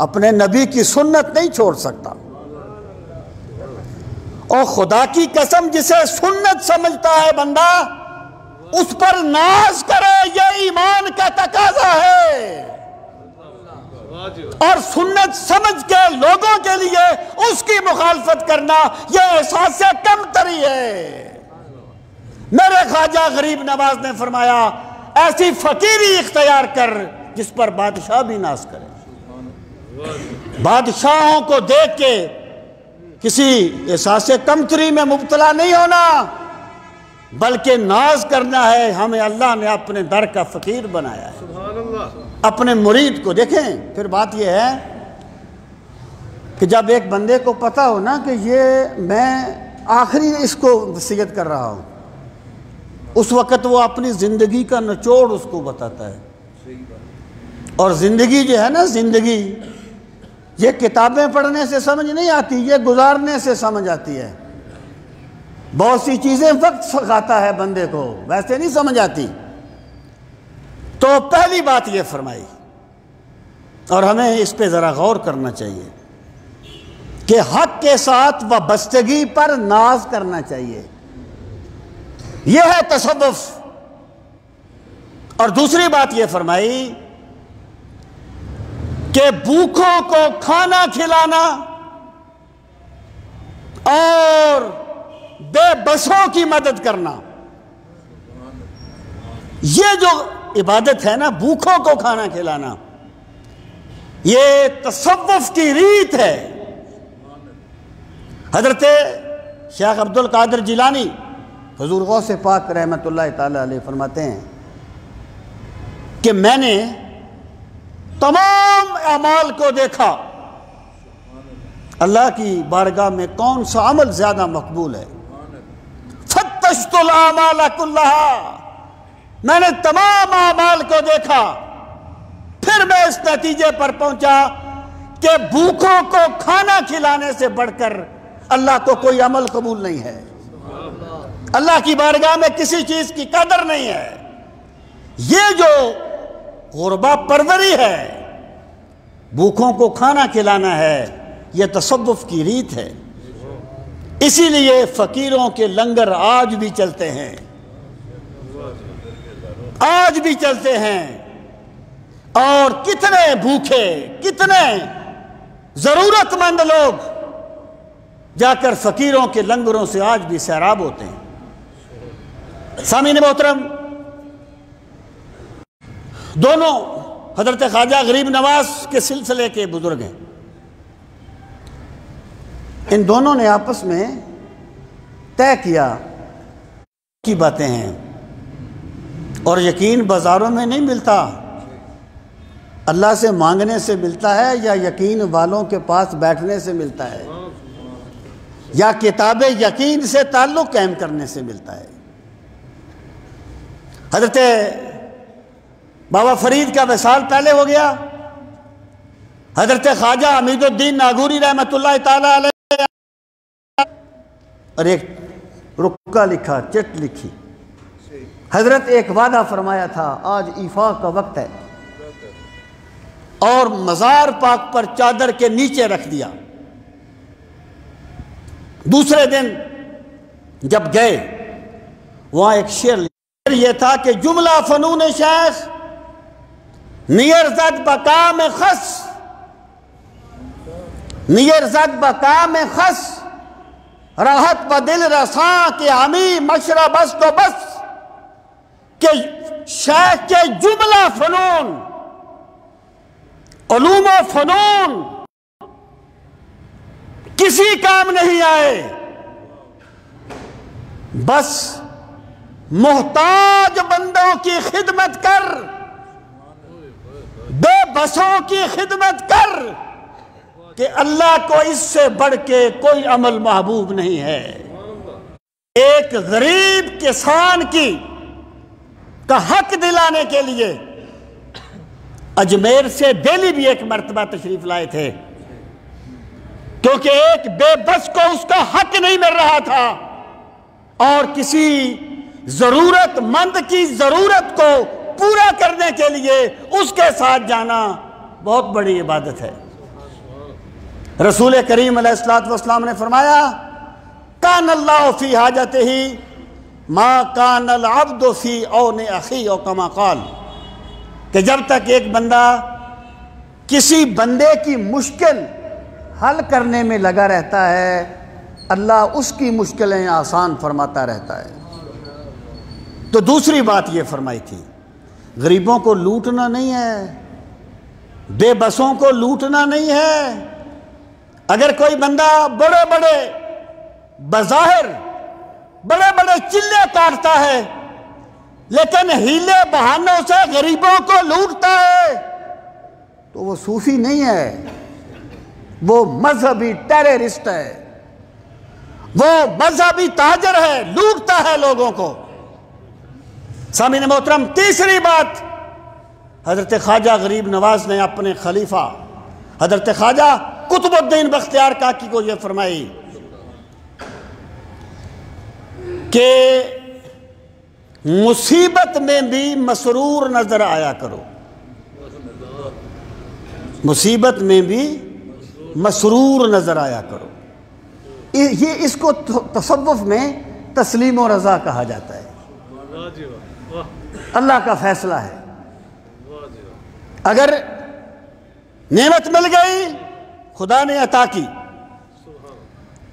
اپنے نبی کی سنت نہیں چھوڑ سکتا، اور خدا کی قسم جسے سنت سمجھتا ہے بندہ اس پر ناز کرے، یہ ایمان کا تقاضا ہے، اور سنت سمجھ کے لوگوں کے لیے اس کی مخالفت کرنا یہ احساس کمتری ہے۔ میرے خواجہ غریب نواز نے فرمایا ایسی فقیری اختیار کر جس پر بادشاہ بھی ناز کرے۔ بادشاہوں کو دیکھ کے کسی احساس کمتری میں مبتلا نہیں ہونا، بلکہ ناز کرنا ہے، ہمیں اللہ نے اپنے در کا فقیر بنایا ہے۔ اپنے مرید کو دیکھیں، پھر بات یہ ہے کہ جب ایک بندے کو پتہ ہو نا کہ یہ میں آخری اس کو وصیت کر رہا ہوں، اس وقت وہ اپنی زندگی کا نچوڑ اس کو بتاتا ہے۔ اور زندگی جو ہے نا، زندگی یہ کتابیں پڑھنے سے سمجھ نہیں آتی، یہ گزارنے سے سمجھ آتی ہے۔ بہت سی چیزیں وقت سکھاتا ہے بندے کو، ویسے نہیں سمجھ آتی۔ تو پہلی بات یہ فرمائی، اور ہمیں اس پہ ذرا غور کرنا چاہیے کہ حق کے ساتھ وابستگی پر ناز کرنا چاہیے، یہ ہے تصوف۔ اور دوسری بات یہ فرمائی کہ بھوکوں کو کھانا کھلانا اور بے بسوں کی مدد کرنا، یہ جو عبادت ہے نا، بھوکوں کو کھانا کھلانا، یہ تصوف کی ریت ہے۔ حضرت شیخ عبد القادر جیلانی حضور غوث پاک رحمۃ اللہ تعالی علیہ فرماتے ہیں کہ میں نے تمام اعمال کو دیکھا، اللہ کی بارگاہ میں کون سا عمل زیادہ مقبول ہے۔ فتشت الاعمال کلھا، میں نے تمام اعمال کو دیکھا، پھر میں اس نتیجے پر پہنچا کہ بھوکوں کو کھانا کھلانے سے بڑھ کر اللہ کو کوئی عمل قبول نہیں ہے، اللہ کی بارگاہ میں کسی چیز کی قدر نہیں ہے۔ یہ جو غربہ پروری ہے، بھوکوں کو کھانا کھلانا ہے، یہ تصوف کی ریت ہے۔ اسی لیے فقیروں کے لنگر آج بھی چلتے ہیں، آج بھی چلتے ہیں، اور کتنے بھوکے، کتنے ضرورت مند لوگ جا کر فقیروں کے لنگروں سے آج بھی سیراب ہوتے ہیں۔ سامعین محترم، دونوں حضرت خواجہ غریب نواز کے سلسلے کے بزرگ ہیں۔ ان دونوں نے آپس میں طے کیا کی باتیں ہیں، اور یقین بازاروں میں نہیں ملتا، اللہ سے مانگنے سے ملتا ہے، یا یقین والوں کے پاس بیٹھنے سے ملتا ہے، یا کتاب یقین سے تعلق قائم کرنے سے ملتا ہے۔ حضرت بابا فرید کا وصال پہلے ہو گیا، حضرت خواجہ حمید الدین ناگوری رحمۃ اللہ تعالی علیہ، اور ایک رکا لکھا، چٹ لکھی۔ حضرت ایک وعدہ فرمایا تھا، آج ایفا کا وقت ہے، اور مزار پاک پر چادر کے نیچے رکھ دیا۔ دوسرے دن جب گئے، وہاں ایک شعر یہ تھا کہ جملہ فنون شیخ نیر زد بقام خس، نیر زد بقام خس، راحت و دل رساں کے ہمی مشرب است و بس، کہ شیخ کے جملہ فنون، علوم و فنون کسی کام نہیں آئے، بس محتاج بندوں کی خدمت کر، بے بسوں کی خدمت کر، کہ اللہ کو اس سے بڑھ کے کوئی عمل محبوب نہیں ہے۔ ایک غریب کسان کا حق دلانے کے لیے اجمیر سے دہلی بھی ایک مرتبہ تشریف لائے تھے، کیونکہ ایک بے بس کو اس کا حق نہیں مل رہا تھا، اور کسی ضرورت مند کی ضرورت کو پورا کرنے کے لیے اس کے ساتھ جانا بہت بڑی عبادت ہے۔ رسول کریم علیہ السلام نے فرمایا، کان اللہ فی حاجتہ ما کان العبد فی عون اخی، او کما قال، کہ جب تک ایک بندہ کسی بندے کی مشکل حل کرنے میں لگا رہتا ہے، اللہ اس کی مشکلیں آسان فرماتا رہتا ہے۔ تو دوسری بات یہ فرمائی تھی، غریبوں کو لوٹنا نہیں ہے، بے بسوں کو لوٹنا نہیں ہے۔ اگر کوئی بندہ بڑے بڑے بظاہر بڑے بڑے چلے کاٹتا ہے لیکن ہیلے بہانوں سے غریبوں کو لوٹتا ہے تو وہ صوفی نہیں ہے، وہ مذہبی ٹیررسٹ ہے، وہ مذہبی تاجر ہے، لوٹتا ہے لوگوں کو۔ سامعین محترم، تیسری بات حضرت خواجہ غریب نواز نے اپنے خلیفہ حضرت خواجہ قطب الدین بختیار کاکی کو یہ فرمائی کہ مصیبت میں بھی مسرور نظر آیا کرو، مصیبت میں بھی مسرور نظر آیا کرو۔ یہ اس کو تصوف میں تسلیم و رضا کہا جاتا ہے، اللہ کا فیصلہ ہے۔ اگر نعمت مل گئی خدا نے عطا کی،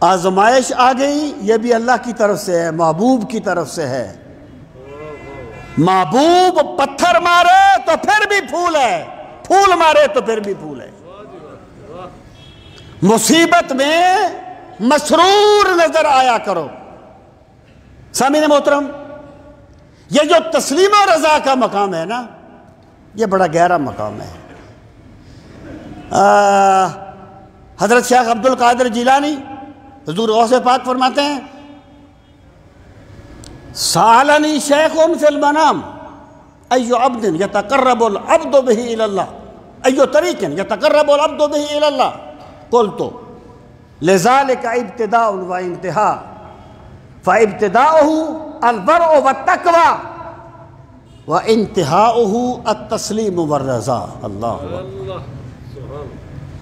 آزمائش آ گئی یہ بھی اللہ کی طرف سے ہے، محبوب کی طرف سے ہے۔ محبوب پتھر مارے تو پھر بھی پھول ہے، پھول مارے تو پھر بھی پھول ہے۔ مصیبت میں مسرور نظر آیا کرو۔ سامعین محترم، یہ جو تسلیم و رضا کا مقام ہے نا، یہ بڑا گہرا مقام ہے۔ حضرت شیخ عبد القادر جیلانی حضور غوث پاک فرماتے ہیں، سالنی شیخ فی المنام ایو عبد یتقرب العبد بہ الی اللہ ایو طریق یتقرب العبد بہ الی اللہ قلت لذالک ابتداء و انتہا فابتداؤہ البرء والتقوی وانتہاؤہ التسلیم والرضا۔ اللہ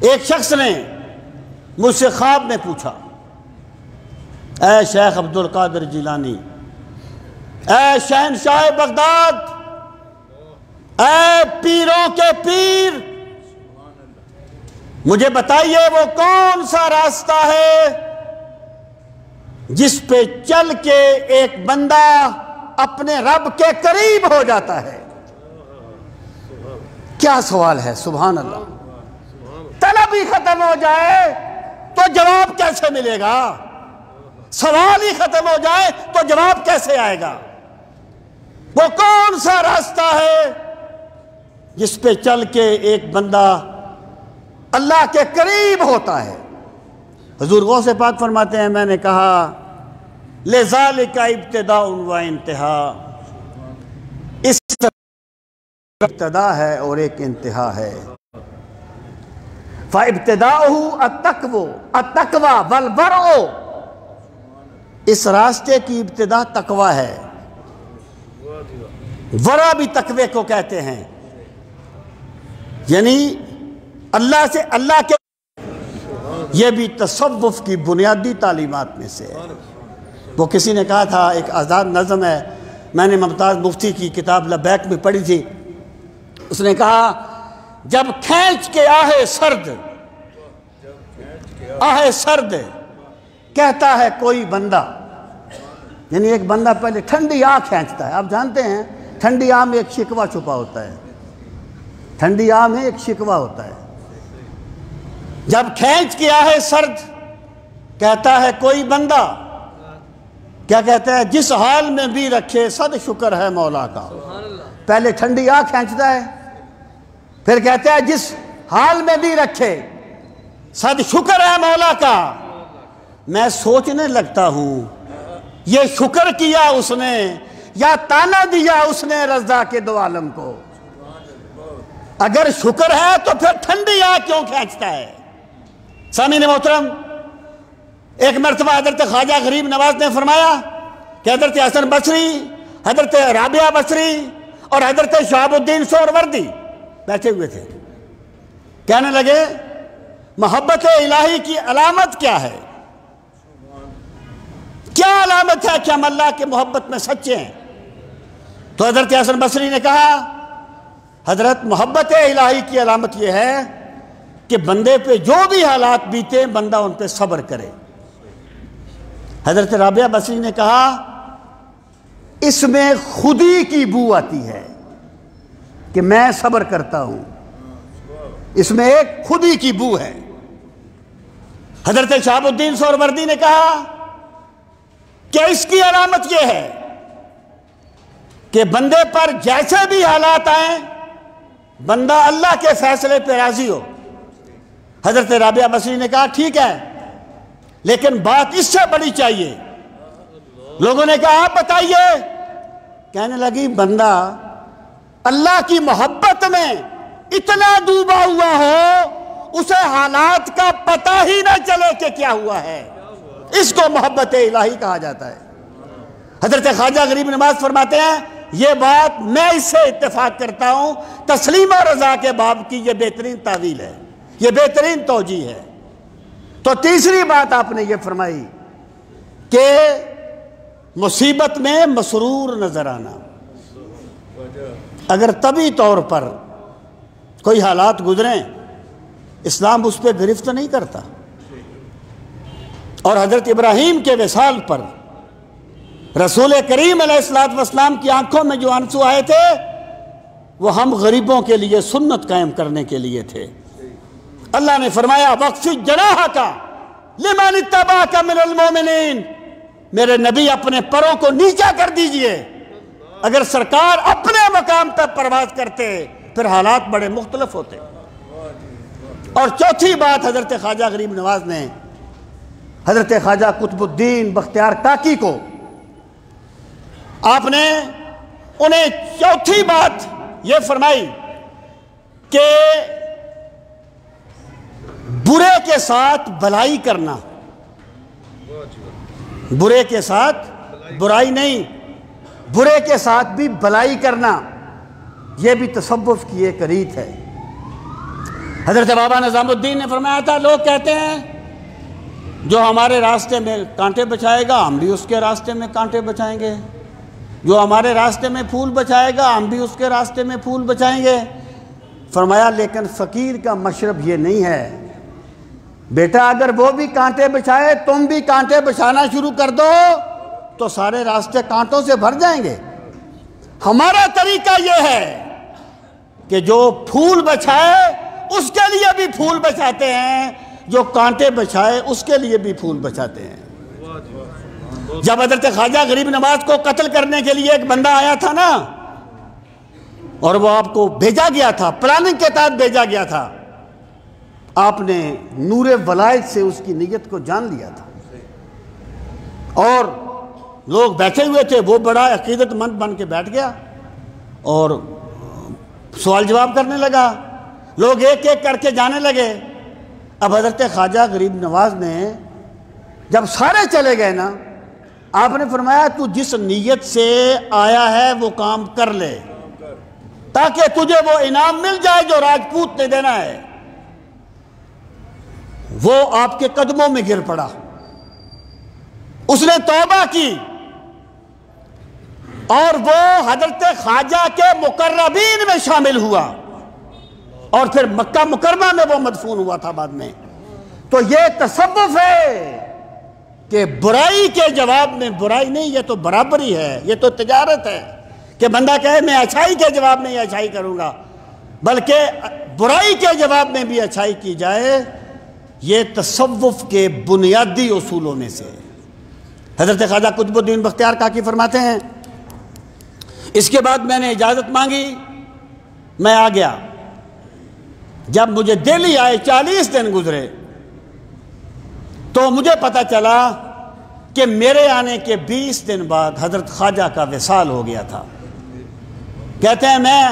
ایک شخص نے مجھ سے خواب میں پوچھا، اے شیخ عبد القادر جیلانی، اے شہنشاہ بغداد، اے پیروں کے پیر، مجھے بتائیے وہ کون سا راستہ ہے جس پہ چل کے ایک بندہ اپنے رب کے قریب ہو جاتا ہے؟ کیا سوال ہے، سبحان اللہ۔ طلب ہی ختم ہو جائے تو جواب کیسے ملے گا؟ سوال ہی ختم ہو جائے تو جواب کیسے آئے گا؟ وہ کون سا راستہ ہے جس پہ چل کے ایک بندہ اللہ کے قریب ہوتا ہے؟ حضور غوث پاک فرماتے ہیں، میں نے کہا لذالک ابتداء و انتہا، اس ابتدا ہے اور ایک انتہا ہے۔ فابتداؤہ التقوی والورع، اس راستے کی ابتدا تقوی ہے، ورع بھی تقوی کو کہتے ہیں، یعنی اللہ سے اللہ کے، یہ بھی تصوف کی بنیادی تعلیمات میں سے ہے۔ وہ کسی نے کہا تھا، ایک آزاد نظم ہے، میں نے ممتاز مفتی کی کتاب لبیک میں پڑھی تھی، اس نے کہا جب کھینچ کے آہے سرد کہتا ہے کوئی بندہ، یعنی ایک بندہ پہلے ٹھنڈی آہ کھینچتا ہے۔ آپ جانتے ہیں ٹھنڈی آہ میں ایک شکوہ چھپا ہوتا ہے، ٹھنڈی آہ میں ایک شکوہ ہوتا ہے۔ جب کھینچ کے آہے سرد کہتا ہے کوئی بندہ، کیا کہتا ہے؟ جس حال میں بھی رکھے صد شکر ہے مولا کا۔ پہلے ٹھنڈی آہ کھینچتا ہے، پھر کہتا ہے جس حال میں بھی رکھے صد شکر ہے مولا کا۔ میں سوچنے لگتا ہوں یہ شکر کیا اس نے یا تانا دیا اس نے رضا کے دو عالم کو؟ اگر شکر ہے تو پھر ٹھنڈی آہ کیوں کھینچتا ہے؟ سامعین محترم، ایک مرتبہ حضرت خواجہ غریب نواز نے فرمایا کہ حضرت حسن بصری، حضرت رابعہ بصری اور حضرت شہاب الدین سہروردی بیٹھے ہوئے تھے، کہنے لگے محبت الہی کی علامت کیا ہے؟ کیا علامت ہے کہ ہم اللہ کے محبت میں سچے ہیں؟ تو حضرت حسن بصری نے کہا حضرت محبت الہی کی علامت یہ ہے کہ بندے پہ جو بھی حالات بیتے بندہ ان پہ صبر کرے۔ حضرت رابعہ بصری نے کہا اس میں خودی کی بو آتی ہے کہ میں صبر کرتا ہوں، اس میں ایک خودی کی بو ہے۔ حضرت شہاب الدین سہروردی نے کہا کہ اس کی علامت یہ ہے کہ بندے پر جیسے بھی حالات آئیں بندہ اللہ کے فیصلے پہ راضی ہو۔ حضرت رابعہ بصری نے کہا ٹھیک ہے، لیکن بات اس سے بڑی چاہیے۔ لوگوں نے کہا آپ بتائیے۔ کہنے لگی بندہ اللہ کی محبت میں اتنا ڈوبا ہوا ہو اسے حالات کا پتہ ہی نہ چلے کہ کیا ہوا ہے، اس کو محبت الہی کہا جاتا ہے۔ حضرت خواجہ غریب نواز فرماتے ہیں یہ بات میں اس سے اتفاق کرتا ہوں، تسلیم و رضا کے باب کی یہ بہترین تعویل ہے، یہ بہترین توجیہ ہے۔ تو تیسری بات آپ نے یہ فرمائی کہ مصیبت میں مسرور نظر آنا۔ اگر طبی طور پر کوئی حالات گزریں اسلام اس پہ گرفت نہیں کرتا، اور حضرت ابراہیم کے وصال پر رسول کریم علیہ السلام کی آنکھوں میں جو آنسو آئے تھے وہ ہم غریبوں کے لیے سنت قائم کرنے کے لیے تھے۔ اللہ نے فرمایا وَخْفِضْ جَنَاحَكَ لِمَنِ اتَّبَعَكَ مِنَ الْمُؤْمِنِينَ، میرے نبی اپنے پروں کو نیچا کر دیجئے۔ اگر سرکار اپنے مقام پر پرواز کرتے پھر حالات بڑے مختلف ہوتے۔ اور چوتھی بات حضرت خواجہ غریب نواز نے حضرت خواجہ قطب الدین بختیار کاکی کو آپ نے انہیں چوتھی بات یہ فرمائی کہ برے کے ساتھ بھلائی کرنا، برے کے ساتھ برائی نہیں، برے کے ساتھ بھی بھلائی کرنا، یہ بھی تصوف کی ایک ریت ہے۔ حضرت بابا نظام الدین نے فرمایا تھا لوگ کہتے ہیں جو ہمارے راستے میں کانٹے بچائے گا ہم بھی اس کے راستے میں کانٹے بچائیں گے، جو ہمارے راستے میں پھول بچائے گا ہم بھی اس کے راستے میں پھول بچائیں گے۔ فرمایا لیکن فقیر کا مشرب یہ نہیں ہے بیٹا، اگر وہ بھی کانٹے بچائے تم بھی کانٹے بچانا شروع کر دو تو سارے راستے کانٹوں سے بھر جائیں گے۔ ہمارا طریقہ یہ ہے کہ جو پھول بچائے اس کے لیے بھی پھول بچاتے ہیں، جو کانٹے بچائے اس کے لیے بھی پھول بچاتے ہیں۔ جب حضرت خواجہ غریب نواز کو قتل کرنے کے لیے ایک بندہ آیا تھا نا، اور وہ آپ کو بھیجا گیا تھا، پلاننگ کے تحت بھیجا گیا تھا، آپ نے نور ولایت سے اس کی نیت کو جان لیا تھا، اور لوگ بیٹھے ہوئے تھے، وہ بڑا عقیدت مند بن کے بیٹھ گیا اور سوال جواب کرنے لگا، لوگ ایک ایک کر کے جانے لگے۔ اب حضرت خواجہ غریب نواز نے جب سارے چلے گئے نا، آپ نے فرمایا تو جس نیت سے آیا ہے وہ کام کر لے تاکہ تجھے وہ انعام مل جائے جو راجپوت نے دینا ہے۔ وہ آپ کے قدموں میں گر پڑا، اس نے توبہ کی اور وہ حضرت خواجہ کے مقربین میں شامل ہوا، اور پھر مکہ مکرمہ میں وہ مدفون ہوا تھا بعد میں۔ تو یہ تصوف ہے کہ برائی کے جواب میں برائی نہیں، یہ تو برابری ہے، یہ تو تجارت ہے کہ بندہ کہے میں اچھائی کے جواب میں اچھائی کروں گا، بلکہ برائی کے جواب میں بھی اچھائی کی جائے، یہ تصوف کے بنیادی اصولوں میں سے۔ حضرت خواجہ قطب الدین بختیار کاکی فرماتے ہیں اس کے بعد میں نے اجازت مانگی، میں آ گیا۔ جب مجھے دہلی آئے 40 دن گزرے تو مجھے پتہ چلا کہ میرے آنے کے 20 دن بعد حضرت خواجہ کا وصال ہو گیا تھا۔ کہتے ہیں میں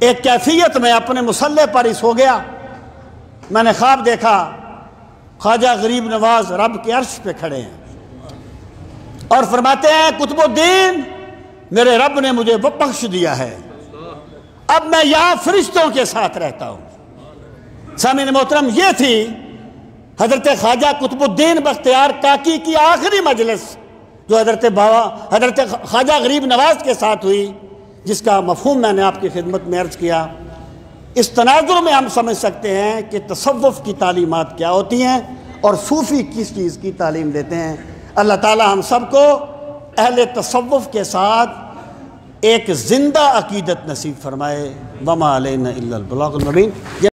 ایک کیفیت میں اپنے مصلے پر ہی سو گیا، میں نے خواب دیکھا خواجہ غریب نواز رب کے عرش پہ کھڑے ہیں اور فرماتے ہیں قطب الدین میرے رب نے مجھے بخش دیا ہے، اب میں یہاں فرشتوں کے ساتھ رہتا ہوں۔ سامعین محترم، یہ تھی حضرت خواجہ قطب الدین بختیار کاکی کی آخری مجلس جو حضرت خواجہ غریب نواز کے ساتھ ہوئی، جس کا مفہوم میں نے آپ کی خدمت میں عرض کیا۔ اس تناظر میں ہم سمجھ سکتے ہیں کہ تصوف کی تعلیمات کیا ہوتی ہیں اور صوفی کس چیز کی تعلیم دیتے ہیں۔ اللہ تعالی ہم سب کو اہل تصوف کے ساتھ ایک زندہ عقیدت نصیب فرمائے۔ وما علینا الا البلاغ المبین۔